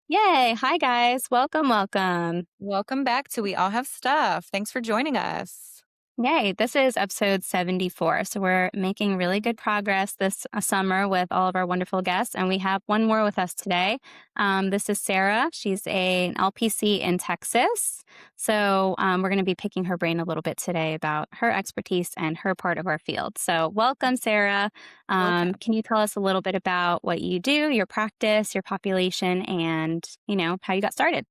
Yay. Hi, guys. Welcome, welcome. Welcome back to We All Have Stuff. Thanks for joining us. Yay. This is episode 74. So we're making really good progress this summer with all of our wonderful guests. And we have one more with us today. This is Sarah. She's an LPC in Texas. So we're going to be picking her brain a little bit today about her expertise and her part of our field. So welcome, Sarah. Welcome. Can you tell us a little bit about what you do, your practice, your population, and, how you got started?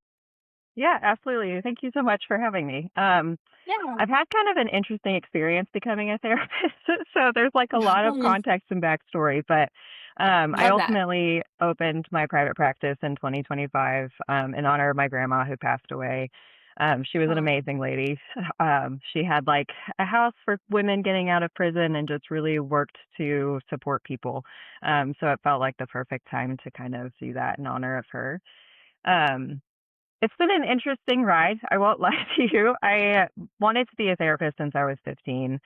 Yeah, absolutely. Thank you so much for having me. Yeah. I've had kind of an interesting experience becoming a therapist, so there's like a lot of context and backstory. But I Love that. ultimately opened my private practice in 2025 in honor of my grandma who passed away. She was an Oh. amazing lady. She had like a house for women getting out of prison and just really worked to support people. So it felt like the perfect time to kind of do that in honor of her. Um, it's been an interesting ride. I won't lie to you. I wanted to be a therapist since I was 15.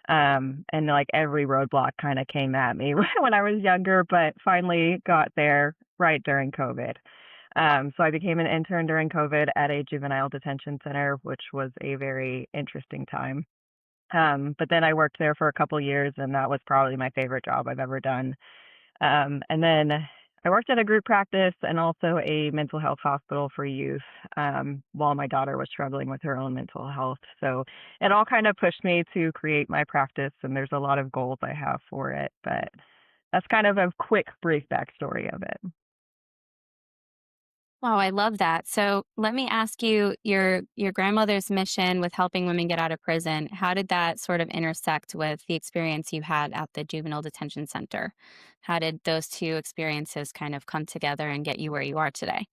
And like every roadblock kind of came at me when I was younger, but finally got there right during COVID. So I became an intern during COVID at a juvenile detention center, which was a very interesting time. But then I worked there for a couple years, and that was probably my favorite job I've ever done. And then I worked at a group practice and also a mental health hospital for youth while my daughter was struggling with her own mental health. So it all kind of pushed me to create my practice, and there's a lot of goals I have for it. But that's kind of a quick, brief backstory of it. Wow, I love that. So let me ask you your grandmother's mission with helping women get out of prison. How did that sort of intersect with the experience you had at the juvenile detention center? How did those two experiences kind of come together and get you where you are today?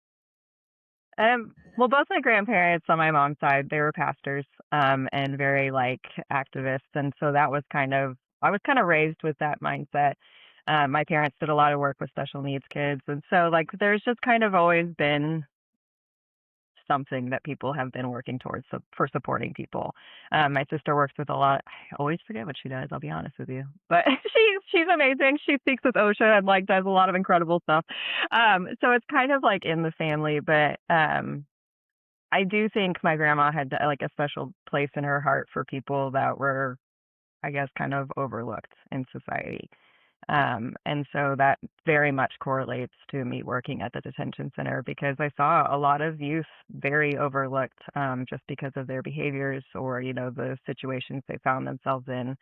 Well, both my grandparents on my mom's side, they were pastors and very like activists. And so that was kind of, I was kind of raised with that mindset. My parents did a lot of work with special needs kids. And so, like, there's just kind of always been something that people have been working towards for supporting people. My sister works with a lot. I always forget what she does. I'll be honest with you, but she's amazing. She speaks with OSHA and like does a lot of incredible stuff. So it's kind of like in the family, but I do think my grandma had like a special place in her heart for people that were, I guess, kind of overlooked in society. And so that very much correlates to me working at the detention center because I saw a lot of youth very overlooked just because of their behaviors or, the situations they found themselves in.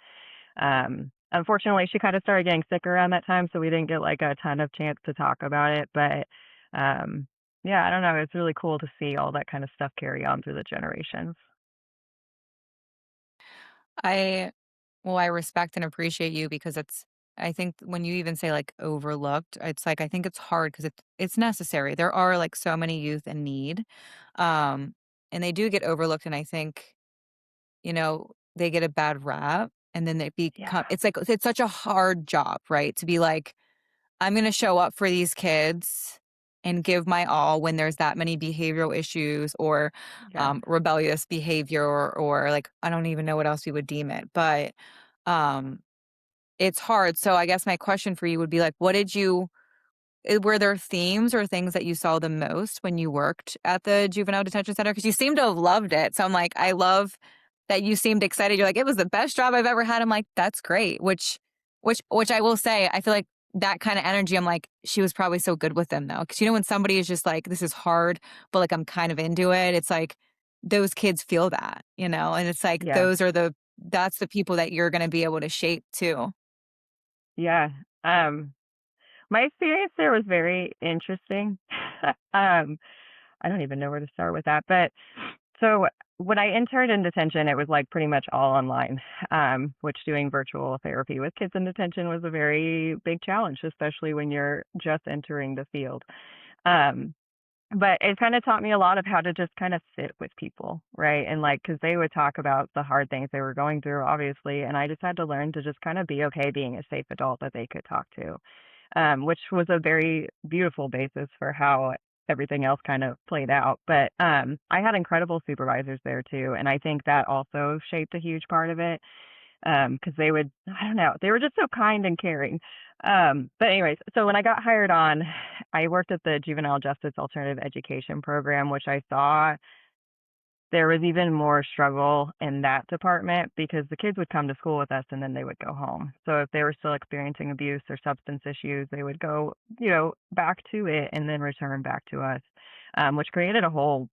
Unfortunately, she kind of started getting sick around that time, so we didn't get like a ton of chance to talk about it. But yeah, I don't know. It's really cool to see all that kind of stuff carry on through the generations. I I respect and appreciate you because I think when you even say like overlooked, it's like I think it's hard because it's necessary. There are like so many youth in need. Um and they do get overlooked and I think, they get a bad rap and then they become Yeah. it's like it's such a hard job, right? To be like I'm gonna show up for these kids and give my all when there's that many behavioral issues or Yes. rebellious behavior or like I don't even know what else we would deem it. But um, it's hard. So I guess my question for you would be like, were there themes or things that you saw the most when you worked at the juvenile detention center? Because you seem to have loved it. So I'm like, I love that you seemed excited. You're like, it was the best job I've ever had. I'm like, that's great. Which I will say, I feel like that kind of energy. I'm like, she was probably so good with them though, because when somebody is just like, this is hard, but like I'm kind of into it. It's like those kids feel that, and it's like Yes. that's the people that you're going to be able to shape too. Yeah. Um, my experience there was very interesting. um, I don't even know where to start with that. But so when I interned in detention, it was like pretty much all online, which doing virtual therapy with kids in detention was a very big challenge, especially when you're just entering the field. Um, but it kind of taught me a lot of how to just kind of sit with people, right? And like, because they would talk about the hard things they were going through, obviously. And I just had to learn to just kind of be okay being a safe adult that they could talk to, which was a very beautiful basis for how everything else kind of played out. But I had incredible supervisors there too. And I think that also shaped a huge part of it because they would, I don't know, they were just so kind and caring. But anyways, so when I got hired on, I worked at the Juvenile Justice Alternative Education Program, which I saw there was even more struggle in that department because the kids would come to school with us and then they would go home. So if they were still experiencing abuse or substance issues, they would go, back to it and then return back to us, which created a whole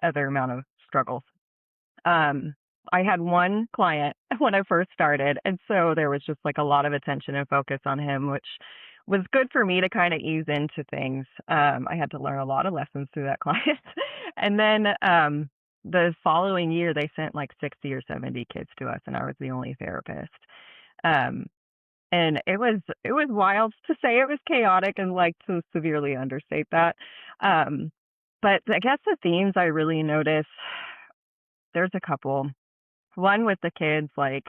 other amount of struggles. Um, I had one client when I first started, and so there was just like a lot of attention and focus on him, which was good for me to kind of ease into things. I had to learn a lot of lessons through that client. And then the following year, they sent like 60 or 70 kids to us, and I was the only therapist. Um, and it was wild to say it was chaotic and like to severely understate that. Um, but I guess the themes I really notice, there's a couple. One with the kids, like,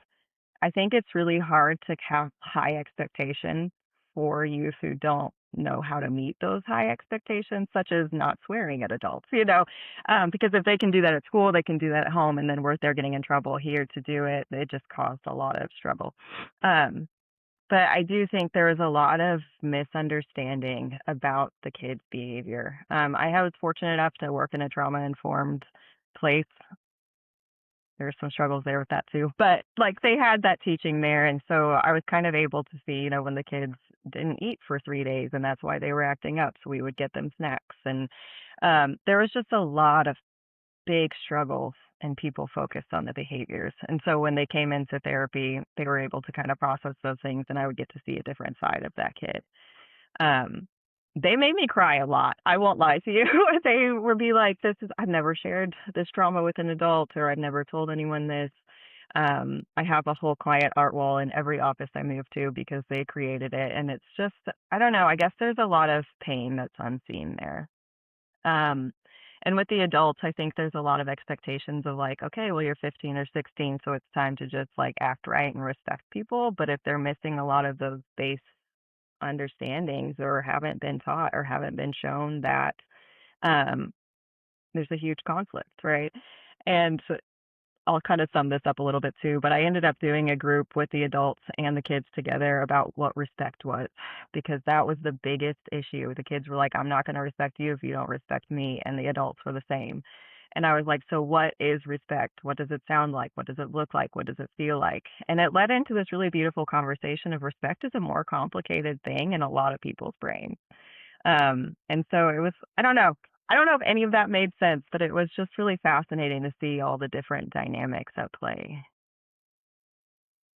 I think it's really hard to have high expectations for youth who don't know how to meet those high expectations, such as not swearing at adults, because if they can do that at school, they can do that at home, and then we're they're getting in trouble here to do it. It just caused a lot of struggle. Um, but I do think there was a lot of misunderstanding about the kids' behavior. I was fortunate enough to work in a trauma informed place. There's some struggles there with that too. But like they had that teaching there, and so I was kind of able to see, when the kids didn't eat for 3 days and that's why they were acting up. So we would get them snacks. And there was just a lot of big struggles and people focused on the behaviors. And so when they came into therapy, they were able to kind of process those things and I would get to see a different side of that kid. Um, they made me cry a lot. I won't lie to you. They would be like, I've never shared this trauma with an adult, or I've never told anyone this. I have a whole quiet art wall in every office I move to because they created it. And it's just, I don't know, I guess there's a lot of pain that's unseen there. Um, and with the adults, I think there's a lot of expectations of like, okay, well, you're 15 or 16, so it's time to just like act right and respect people. But if they're missing a lot of those base understandings or haven't been taught or haven't been shown that, um, there's a huge conflict, right? And I'll kind of sum this up a little bit too, but I ended up doing a group with the adults and the kids together about what respect was, because that was the biggest issue. The kids were like, I'm not going to respect you if you don't respect me. And the adults were the same. And I was like, so what is respect? What does it sound like? What does it look like? What does it feel like? And it led into this really beautiful conversation of respect is a more complicated thing in a lot of people's brains. And so it was, I don't know. I don't know if any of that made sense, but it was just really fascinating to see all the different dynamics at play.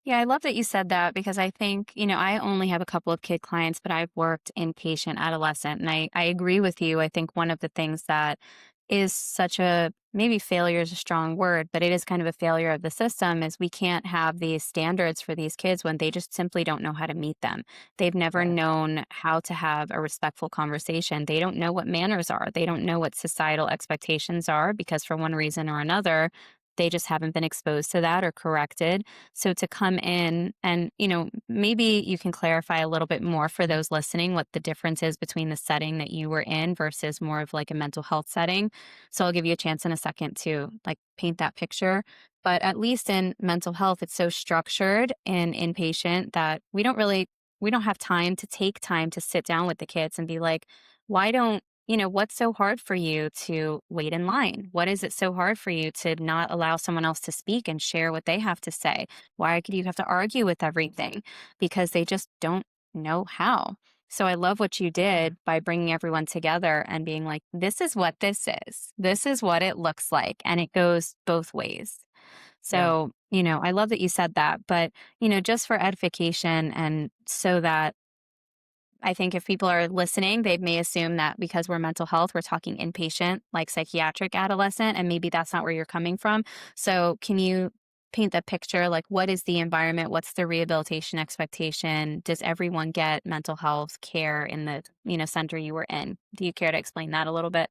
Yeah, I love that you said that because I think, I only have a couple of kid clients, but I've worked inpatient adolescent. And I agree with you. I think one of the things that is such a maybe failure is a strong word, but it is kind of a failure of the system is we can't have these standards for these kids when they just simply don't know how to meet them. They've never Yes. known how to have a respectful conversation. They don't know what manners are. They don't know what societal expectations are because for one reason or another, they just haven't been exposed to that or corrected. So to come in and, maybe you can clarify a little bit more for those listening what the difference is between the setting that you were in versus more of like a mental health setting. So I'll give you a chance in a second to like paint that picture. But at least in mental health, it's so structured and inpatient that we don't have time to take time to sit down with the kids and be like, why don't what's so hard for you to wait in line? What is it so hard for you to not allow someone else to speak and share what they have to say? Why could you have to argue with everything? Because they just don't know how. So I love what you did by bringing everyone together and being like, this is what this is. This is what it looks like. And it goes both ways. Yeah. So, I love that you said that. But, just for edification and so that I think if people are listening, they may assume that because we're mental health, we're talking inpatient, like psychiatric adolescent, and maybe that's not where you're coming from. So, can you paint the picture? Like, what is the environment? What's the rehabilitation expectation? Does everyone get mental health care in the center you were in? Do you care to explain that a little bit?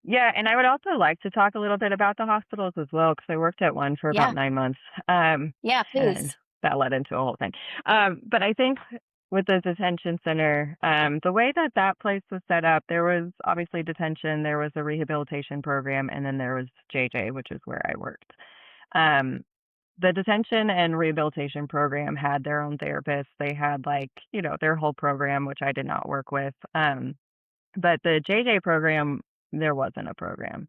Yeah, and I would also like to talk a little bit about the hospitals as well, because I worked at one for about Yeah, 9 months, um, yeah, and please. that led into a whole thing. But I think with the detention center, the way that that place was set up, there was obviously detention, there was a rehabilitation program, and then there was JJ, which is where I worked. Um, the detention and rehabilitation program had their own therapists. They had like, their whole program, which I did not work with. But the JJ program, there wasn't a program.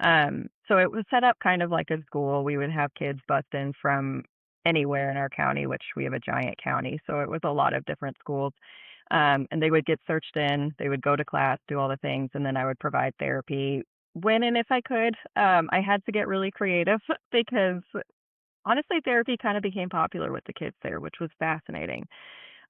So it was set up kind of like a school. We would have kids bust in from anywhere in our county, which we have a giant county. So it was a lot of different schools. And they would get searched in, they would go to class, do all the things, and then I would provide therapy when and if I could. I had to get really creative because honestly, therapy kind of became popular with the kids there, which was fascinating.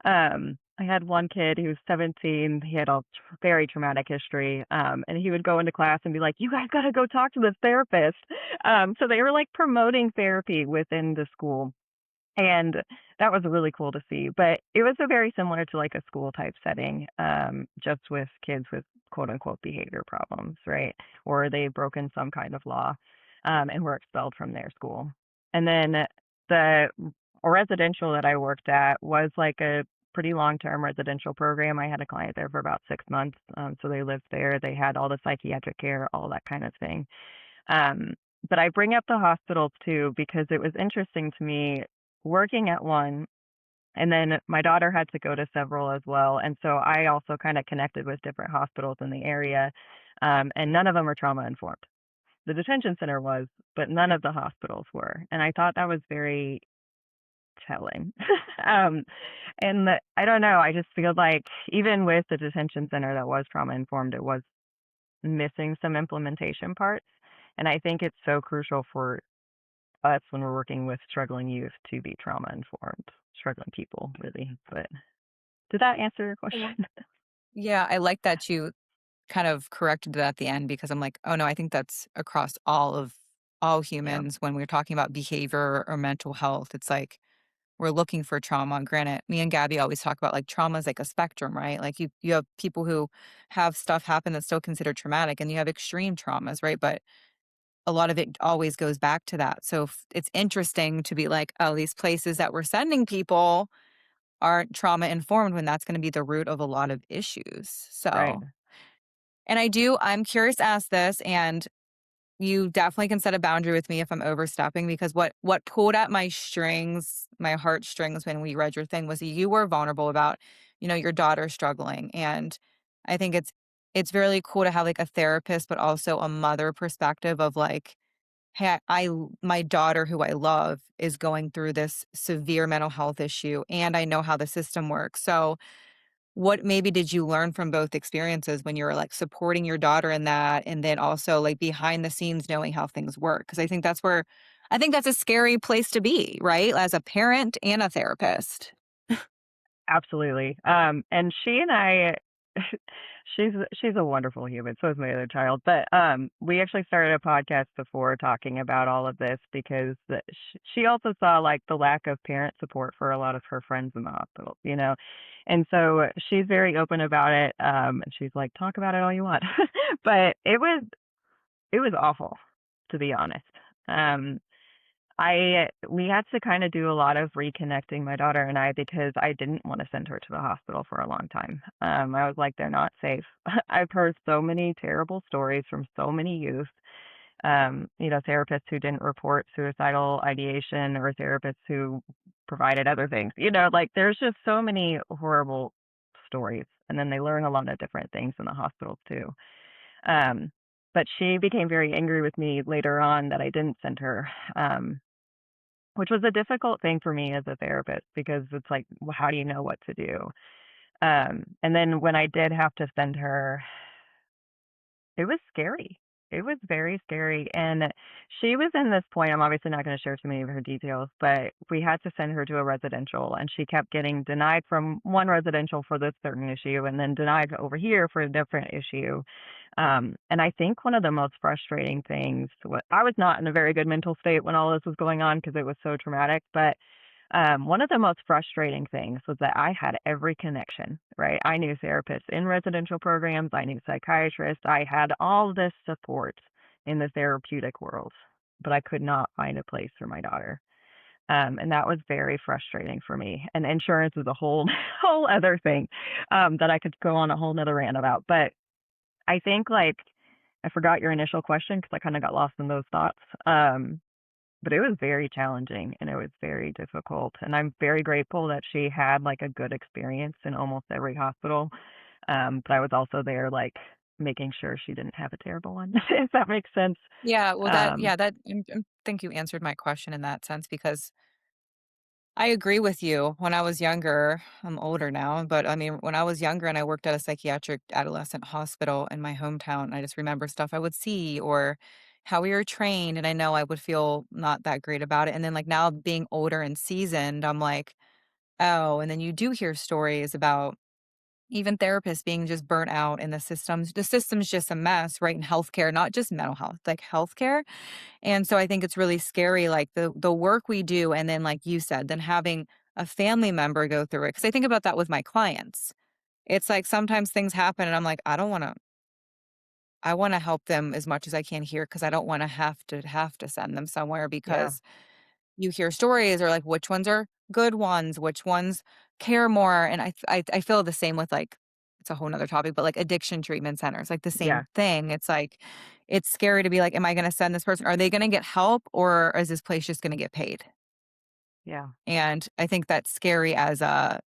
I had one kid who was 17. He had a very traumatic history, and he would go into class and be like, "You guys got to go talk to this therapist." So they were like promoting therapy within the school, and that was really cool to see. But it was a very similar to like a school type setting, just with kids with quote unquote behavior problems, right? Or they've broken some kind of law, and were expelled from their school. And then the residential that I worked at was like a pretty long term residential program. I had a client there for about 6 months. So they lived there. They had all the psychiatric care, all that kind of thing. Um, but I bring up the hospitals too because it was interesting to me working at one, and then my daughter had to go to several as well. And so I also kind of connected with different hospitals in the area, and none of them are trauma informed. The detention center was, but none of the hospitals were. And I thought that was very telling. um, I don't know, I just feel like even with the detention center that was trauma informed, it was missing some implementation parts. And I think it's so crucial for us when we're working with struggling youth to be trauma informed, struggling people, really. But did that answer your Well, question? yeah, I like that you kind of corrected it at the end because I'm like, "Oh, no, I think that's across all Yeah, humans when we're talking about behavior or mental health." It's like we're looking for trauma. Granted, me and Gabby always talk about like trauma is like a spectrum, right? Like you have people who have stuff happen that's still considered traumatic, and you have extreme traumas, right? But a lot of it always goes back to that. So it's interesting to be like, oh, these places that we're sending people aren't trauma informed when that's going to be the root of a lot of issues. right. So, and I'm curious to ask this, and you definitely can set a boundary with me if I'm overstepping because what pulled at my strings, my heartstrings when we read your thing was you were vulnerable about, your daughter struggling. And I think it's really cool to have like a therapist, but also a mother perspective of like, hey, my daughter who I love is going through this severe mental health issue and I know how the system works. So what maybe did you learn from both experiences when you were, like, supporting your daughter in that, and then also, like, behind the scenes knowing how things work? Because I think that's a scary place to be, right? As a parent and a therapist. Absolutely. And she and I, she's a wonderful human. So is my other child. But we actually started a podcast before talking about all of this because she also saw like the lack of parent support for a lot of her friends in the hospital, and so she's very open about it. And she's like, talk about it all you want. But it was awful, to be honest. Um, we had to kind of do a lot of reconnecting, my daughter and I, because I didn't want to send her to the hospital for a long time. I was like, they're not safe. I've heard so many terrible stories from so many youth, therapists who didn't report suicidal ideation or therapists who provided other things. Like there's just so many horrible stories. And then they learn a lot of different things in the hospitals too. Um, but she became very angry with me later on that I didn't send her. Which was a difficult thing for me as a therapist because it's like, well, how do you know what to do? And then when I did have to send her, it was scary. It was very scary. And she was in this point, I'm obviously not going to share too many of her details, but we had to send her to a residential and she kept getting denied from one residential for this certain issue and then denied over here for a different issue. And I think one of the most frustrating things, I was not in a very good mental state when all this was going on because it was so traumatic, but one of the most frustrating things was that I had every connection, right? I knew therapists in residential programs, I knew psychiatrists, I had all this support in the therapeutic world, but I could not find a place for my daughter. And that was very frustrating for me. And insurance is a whole whole other thing that I could go on a whole nother rant about. But I think like I forgot your initial question because I kind of got lost in those thoughts. Um, but it was very challenging and it was very difficult. And I'm very grateful that she had like a good experience in almost every hospital. But I was also there like making sure she didn't have a terrible one, if that makes sense. Yeah, well, Um, that think you answered my question in that sense because I agree with you. When I was younger, I'm older now, but I mean, when I was younger and I worked at a psychiatric adolescent hospital in my hometown, I just remember stuff I would see or how we were trained, and I know I would feel not that great about it. And then, like, now being older and seasoned, I'm like, oh, and then you do hear stories about even therapists being just burnt out and the system's just a mess, right? In healthcare, not just mental health, like healthcare. And so I think it's really scary, like the work we do, and then like you said, then having a family member go through it. Because I think about that with my clients. It's like sometimes things happen, and I'm like, I want to help them as much as I can here because I don't want to have to send them somewhere yeah, because you hear stories or like which ones are good ones, which ones care more. And I feel the same with like it's a whole nother topic, but like addiction treatment centers, like the yeah, same thing. It's like it's scary to be like, am I gonna send this person? Are they gonna get help or is this place just gonna get paid? yeah, And I think that's scary as a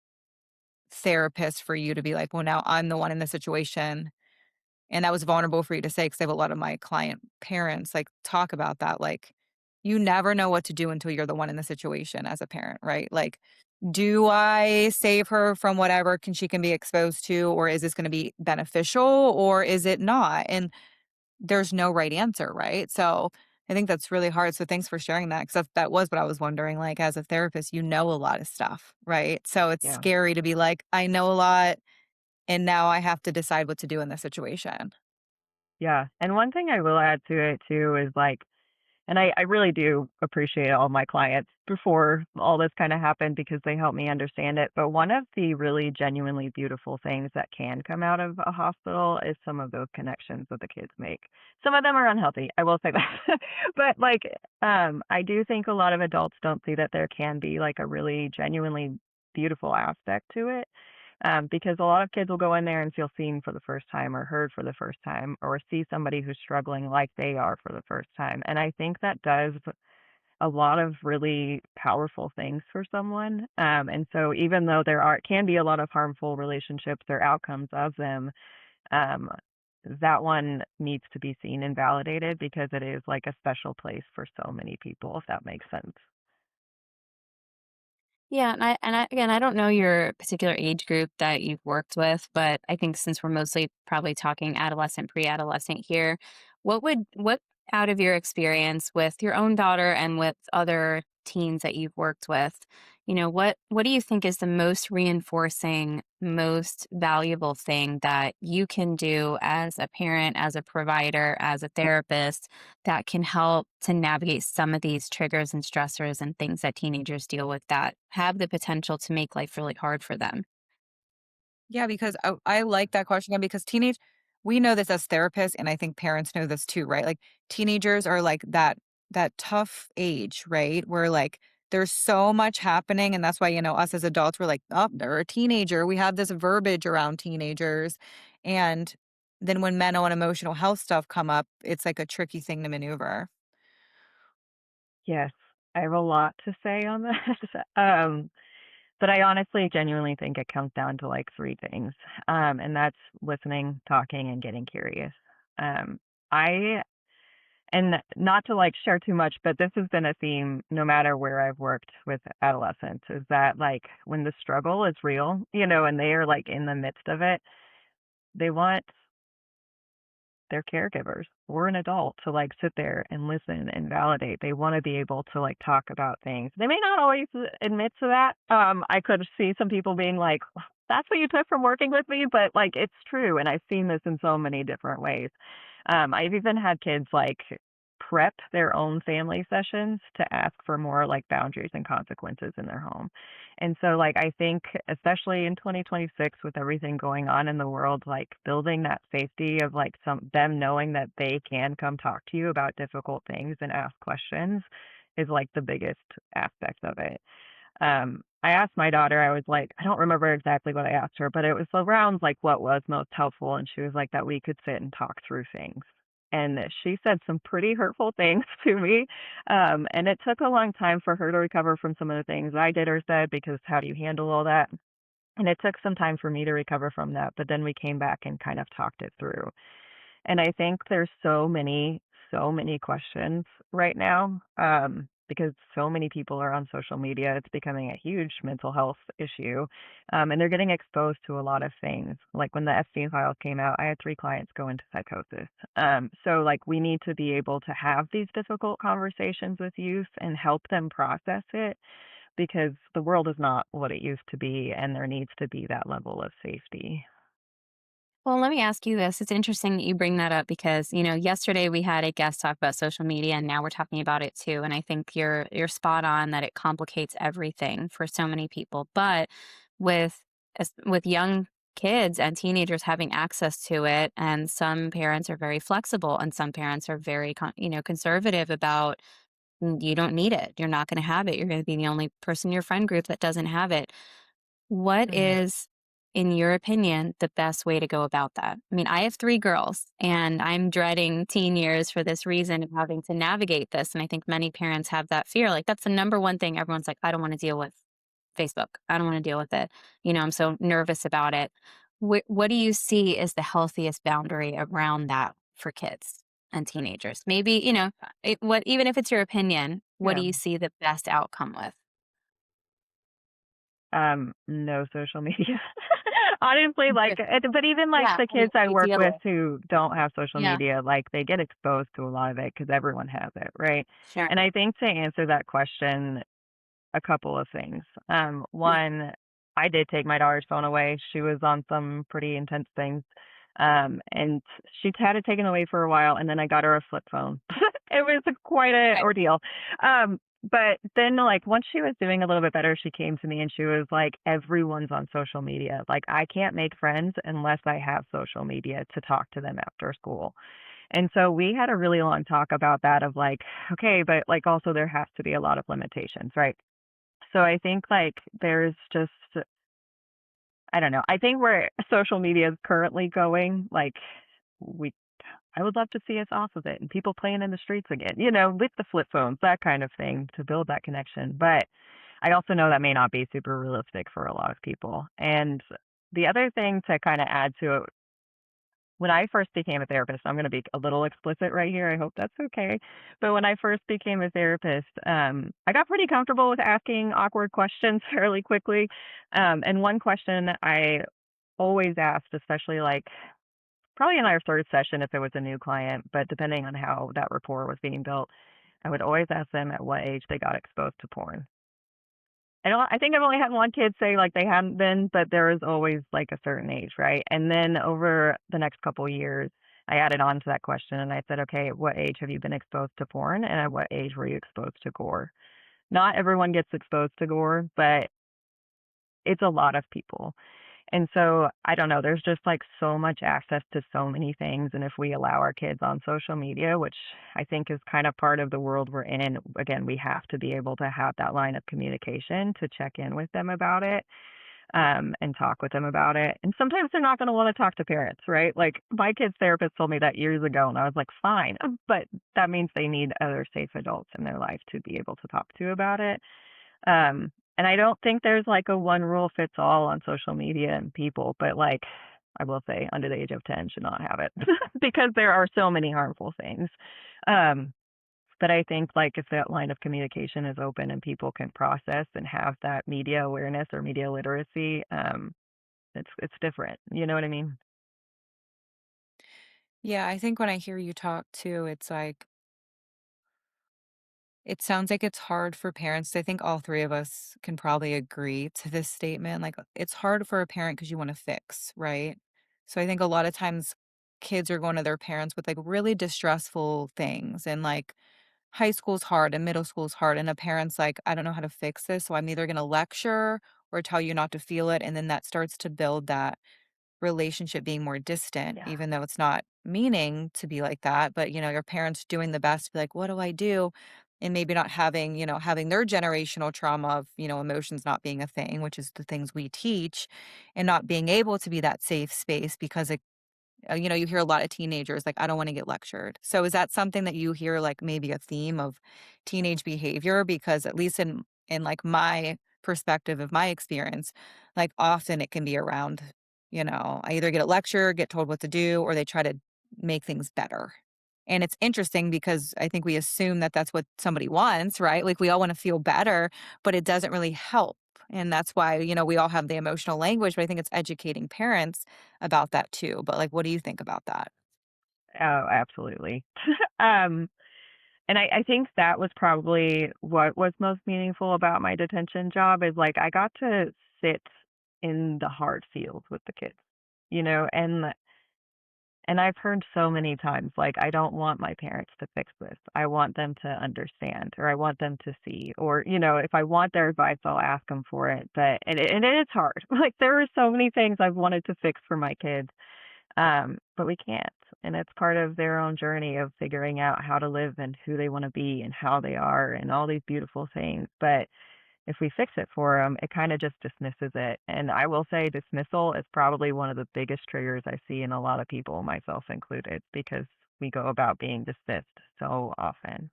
therapist for you to be like, well, now I'm the one in the situation. And that was vulnerable for you to say because I have a lot of my client parents like talk about that. Like, you never know what to do until you're the one in the situation as a parent, right? Like, do I save her from whatever she can be exposed to, or is this going to be beneficial, or is it not? And there's no right answer, right? So I think that's really hard. So thanks for sharing that because that was what I was wondering. Like, as a therapist, you know a lot of stuff, right? So it's yeah. scary to be like, I know a lot, and now I have to decide what to do in this situation. Yeah. And one thing I will add to it too is like, and I really do appreciate all my clients before all this kind of happened because they helped me understand it. But one of the really genuinely beautiful things that can come out of a hospital is some of those connections that the kids make. Some of them are unhealthy, I will say that. But like, I do think a lot of adults don't see that there can be like a really genuinely beautiful aspect to it. Because a lot of kids will go in there and feel seen for the first time or heard for the first time or see somebody who's struggling like they are for the first time. And I think that does a lot of really powerful things for someone. And so even though there are can be a lot of harmful relationships or outcomes of them, um, that one needs to be seen and validated because it is like a special place for so many people, if that makes sense. Yeah, again, I don't know your particular age group that you've worked with, but I think since we're mostly probably talking adolescent, pre-adolescent here, what out of your experience with your own daughter and with other teens that you've worked with, what do you think is the most reinforcing, most valuable thing that you can do as a parent, as a provider, as a therapist that can help to navigate some of these triggers and stressors and things that teenagers deal with that have the potential to make life really hard for them. Yeah, because I like that question because we know this as therapists, and I think parents know this too, right? Like teenagers are like that tough age, right? Where like there's so much happening, and that's why us as adults we're like, oh, they're a teenager. We have this verbiage around teenagers, and then when mental and emotional health stuff come up, it's like a tricky thing to maneuver. Yes, I have a lot to say on that. But I honestly genuinely think it comes down to like three things. And that's listening, talking, and getting curious. Um, I and not to like share too much, but this has been a theme no matter where I've worked with adolescents, is that like when the struggle is real, and they are like in the midst of it, they want their caregivers or an adult to like sit there and listen and validate. They want to be able to like talk about things. They may not always admit to that. I could see some people being like, that's what you took from working with me, but like it's true. And I've seen this in so many different ways. I've even had kids like prep their own family sessions to ask for more like boundaries and consequences in their home. And so like I think especially in 2026 with everything going on in the world, like building that safety of like some them knowing that they can come talk to you about difficult things and ask questions is like the biggest aspect of it. I asked my daughter, I was like, I don't remember exactly what I asked her, but it was around like what was most helpful. And she was like that we could sit and talk through things. and she said some pretty hurtful things to me. And it took a long time for her to recover from some of the things I did or said, because how do you handle all that? And it took some time for me to recover from that, but then we came back and kind of talked it through. And I think there's so many questions right now, because so many people are on social media. It's becoming a huge mental health issue, and they're getting exposed to a lot of things. Like when the Epstein files came out, I had 3 clients go into psychosis. So like we need to be able to have these difficult conversations with youth and help them process it, because the world is not what it used to be, and there needs to be that level of safety. Well, let me ask you this. It's interesting that you bring that up because, yesterday we had a guest talk about social media and now we're talking about it too. And I think you're spot on that it complicates everything for so many people. But with with young kids and teenagers having access to it, and some parents are very flexible and some parents are very conservative about, You don't need it. You're not going to have it. You're going to be the only person in your friend group that doesn't have it." What Mhm. is, in your opinion, the best way to go about that? I mean, I have 3 girls, and I'm dreading teen years for this reason of having to navigate this, and I think many parents have that fear, like, that's the number one thing everyone's like, "I don't wanna deal with Facebook. I don't wanna deal with it. I'm so nervous about it." What do you see as the healthiest boundary around that for kids and teenagers? Maybe, even if it's your opinion, what do Yeah. you see the best outcome with? No social media. Honestly, like, but even like Yeah, the I mean, kids I work with ideally. who don't have social Yeah, media, like they get exposed to a lot of it because everyone has it, right? sure. And I think to answer that question, a couple of things. Yeah. One, I did take my daughter's phone away. She was on some pretty intense things. And she had it taken away for a while, and then I got her a flip phone. It was quite an Right. ordeal. But then, like, once she was doing a little bit better, she came to me and she was like, everyone's on social media. Like, I can't make friends unless I have social media to talk to them after school. And so we had a really long talk about that of like, okay, but like also there has to be a lot of limitations, right? So I think like there's just I don't know. I think where social media is currently going, like we I would love to see us off of it and people playing in the streets again, with the flip phones, that kind of thing to build that connection. But I also know that may not be super realistic for a lot of people. And the other thing to kind of add to it, when I first became a therapist, I'm going to be a little explicit right here. I hope that's okay. But when I first became a therapist, I got pretty comfortable with asking awkward questions fairly quickly. And one question I always asked, especially like probably in our third session if it was a new client, but depending on how that rapport was being built, I would always ask them at what age they got exposed to porn. I think I've only had one kid say, like, they hadn't been, but there is always, like, a certain age, right? And then over the next couple years, I added on to that question and I said, "Okay, at what age have you been exposed to porn, and at what age were you exposed to gore?" Not everyone gets exposed to gore, but it's a lot of people. And so, I don't know, there's just, like, so much access to so many things, and if we allow our kids on social media, which I think is kind of part of the world we're in, again, we have to be able to have that line of communication to check in with them about it, and talk with them about it. And sometimes they're not gonna wanna talk to parents, right? Like, my kid's therapist told me that years ago, and I was like, "Fine," but that means they need other safe adults in their life to be able to talk to about it. And I don't think there's like a one rule fits all on social media and people, but like I will say under the age of 10 should not have it because there are so many harmful things. Um, but I think like if that line of communication is open and people can process and have that media awareness or media literacy, it's different. You know what I mean? Yeah, I think when I hear you talk too, it sounds like it's hard for parents. I think all 3 of us can probably agree to this statement. Like, it's hard for a parent because you wanna fix, right? So I think a lot of times kids are going to their parents with, like, really distressful things, and, like, high school's hard and middle school's hard, and a parent's like, "I don't know how to fix this, so I'm either gonna lecture or tell you not to feel it," and then that starts to build that relationship being more distant, Yeah. even though it's not meaning to be like that. But, your parents doing the best to be like, what do I do? And maybe not having, having their generational trauma of, emotions not being a thing, which is the things we teach, and not being able to be that safe space because you hear a lot of teenagers like, "I don't wanna get lectured." So is that something that you hear, like, maybe a theme of teenage behavior? Because at least in, like, my perspective of my experience, like, often it can be around, I either get a lecture, get told what to do, or they try to make things better. And it's interesting because I think we assume that that's what somebody wants, right? Like, we all wanna feel better, but it doesn't really help. And that's why, we all have the emotional language, but I think it's educating parents about that too. But, like, what do you think about that? Oh, absolutely. Um, and I think that was probably what was most meaningful about my detention job is like I got to sit in the hard field with the kids, and I've heard so many times like I don't want my parents to fix this. I want them to understand or I want them to see or if I want their advice I'll ask them for it. But and it is hard. Like there are so many things I've wanted to fix for my kids, but we can't. And it's part of their own journey of figuring out how to live and who they want to be and how they are and all these beautiful things. But if we fix it for them, it kind of just dismisses it. And I will say dismissal is probably one of the biggest triggers I see in a lot of people, myself included, because we go about being dismissed so often.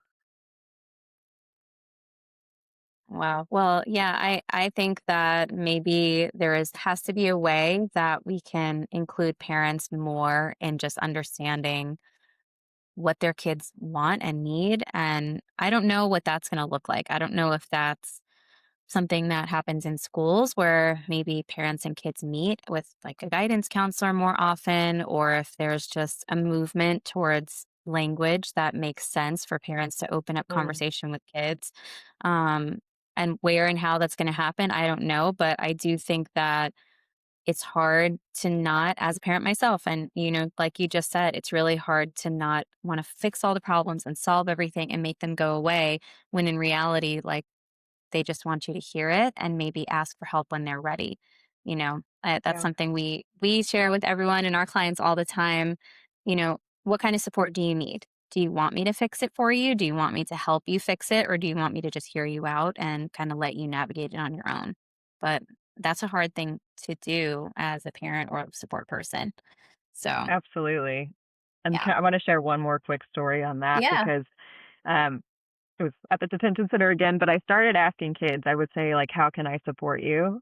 Wow. Well, yeah, I think that maybe has to be a way that we can include parents more in just understanding what their kids want and need. And I don't know what that's going to look like. I don't know if that's something that happens in schools where maybe parents and kids meet with like a guidance counselor more often, or if there's just a movement towards language that makes sense for parents to open up Mm, conversation with kids. Um, and where and how that's going to happen, I don't know. But I do think that it's hard to not, as a parent myself, and like you just said, it's really hard to not want to fix all the problems and solve everything and make them go away when in reality, like they just want you to hear it and maybe ask for help when they're ready. That's yeah, something we share with everyone and our clients all the time. What kind of support do you need? Do you want me to fix it for you? Do you want me to help you fix it? Or do you want me to just hear you out and kind of let you navigate it on your own? But that's a hard thing to do as a parent or a support person. So, absolutely. And yeah. I want to share one more quick story on that Yeah. because um, it was at the detention center again, but I started asking kids, I would say, like, how can I support you?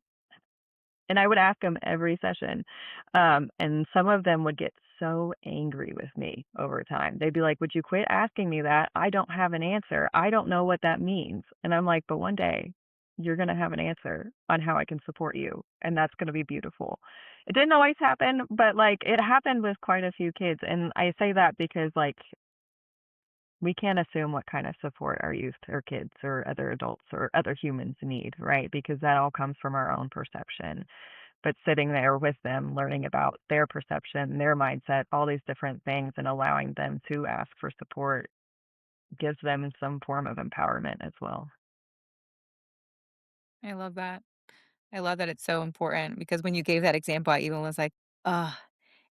And I would ask them every session. And some of them would get so angry with me over time. They'd be like, would you quit asking me that? I don't have an answer. I don't know what that means. And I'm like, but one day you're going to have an answer on how I can support you. And that's going to be beautiful. It didn't always happen, but like it happened with quite a few kids. And I say that because like we can't assume what kind of support our youth or kids or other adults or other humans need, right? Because that all comes from our own perception. But sitting there with them, learning about their perception, their mindset, all these different things, and allowing them to ask for support gives them some form of empowerment as well. I love that. I love that it's so important because when you gave that example, I even was like, ugh.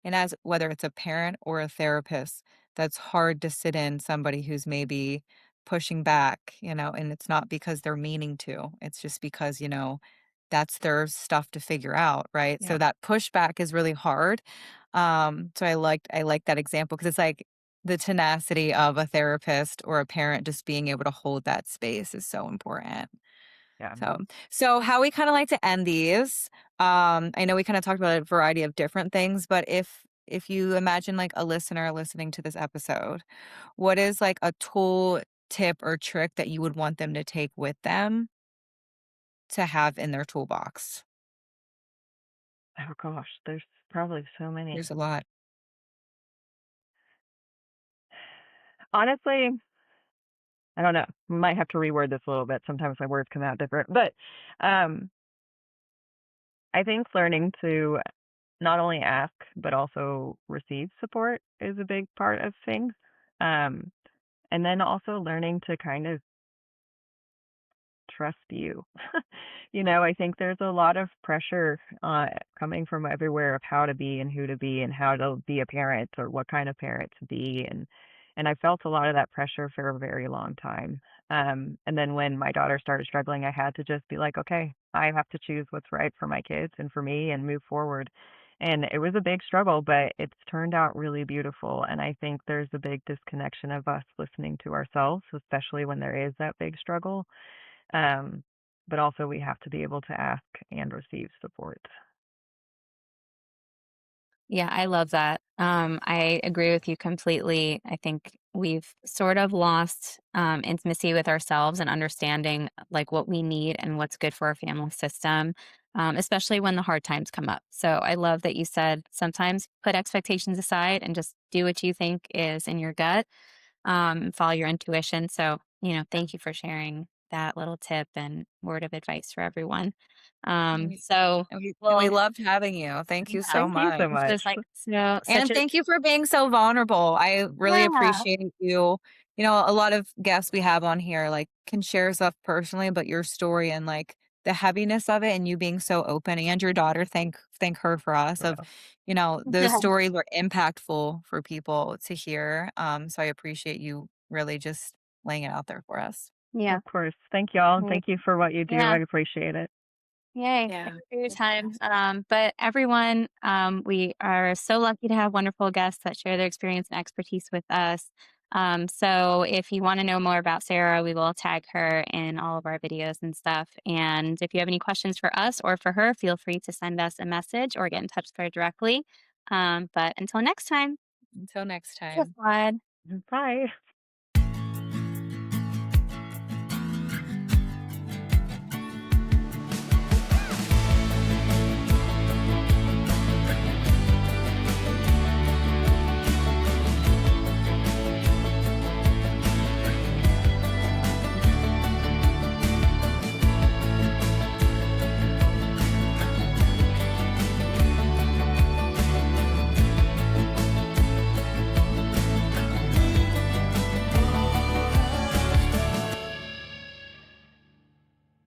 And as whether it's a parent or a therapist, that's hard to sit in somebody who's maybe pushing back, and it's not because they're meaning to. It's just because, that's their stuff to figure out, right? So Yeah, that pushback is really hard. So I like that example because it's like the tenacity of a therapist or a parent just being able to hold that space is so important. yeah. So how we kinda like to end these, I know we kinda talked about a variety of different things, but if you imagine, like, a listener listening to this episode, what is, like, a tool, tip, or trick that you would want them to take with them to have in their toolbox? Oh gosh, there's probably so many. There's a lot. Honestly, I don't know. Might have to reword this a little bit. Sometimes my words come out different, but um, I think learning to not only ask but also receive support is a big part of things. Um, and then also learning to kind of trust you. I think there's a lot of pressure coming from everywhere of how to be and who to be and how to be a parent or what kind of parent to be. And I felt a lot of that pressure for a very long time. And then when my daughter started struggling, I had to just be like, okay, I have to choose what's right for my kids and for me and move forward. And it was a big struggle, but it's turned out really beautiful. And I think there's a big disconnection of us listening to ourselves, especially when there is that big struggle. Um, but also, we have to be able to ask and receive support. Yeah, I love that. I agree with you completely. I think we've sort of lost intimacy with ourselves and understanding like what we need and what's good for our family system, especially when the hard times come up. So I love that you said sometimes put expectations aside and just do what you think is in your gut, follow your intuition. So, thank you for sharing that little tip and word of advice for everyone. Mm, So, and we well, loved having you. Thank you yeah, so Thank you much. so this much. was like so such And a thank you for being so vulnerable. I really yeah, appreciate you. You know, a lot of guests we have on here like can share stuff personally, but your story and like the heaviness of it and you being so open and your daughter, thank her for us of, Well, those stories are impactful for people to hear. So I appreciate you really just laying it out there for us. yeah, of course. Thank y'all, and mm, thank you for what you do. yeah. I appreciate it. Yay. Thank Yeah. you for your time. But everyone, we are so lucky to have wonderful guests that share their experience and expertise with us. So if you want to know more about Sarah, we will tag her in all of our videos and stuff. And if you have any questions for us or for her, feel free to send us a message or get in touch with her directly. But until next time, Until next have time. fun. Bye.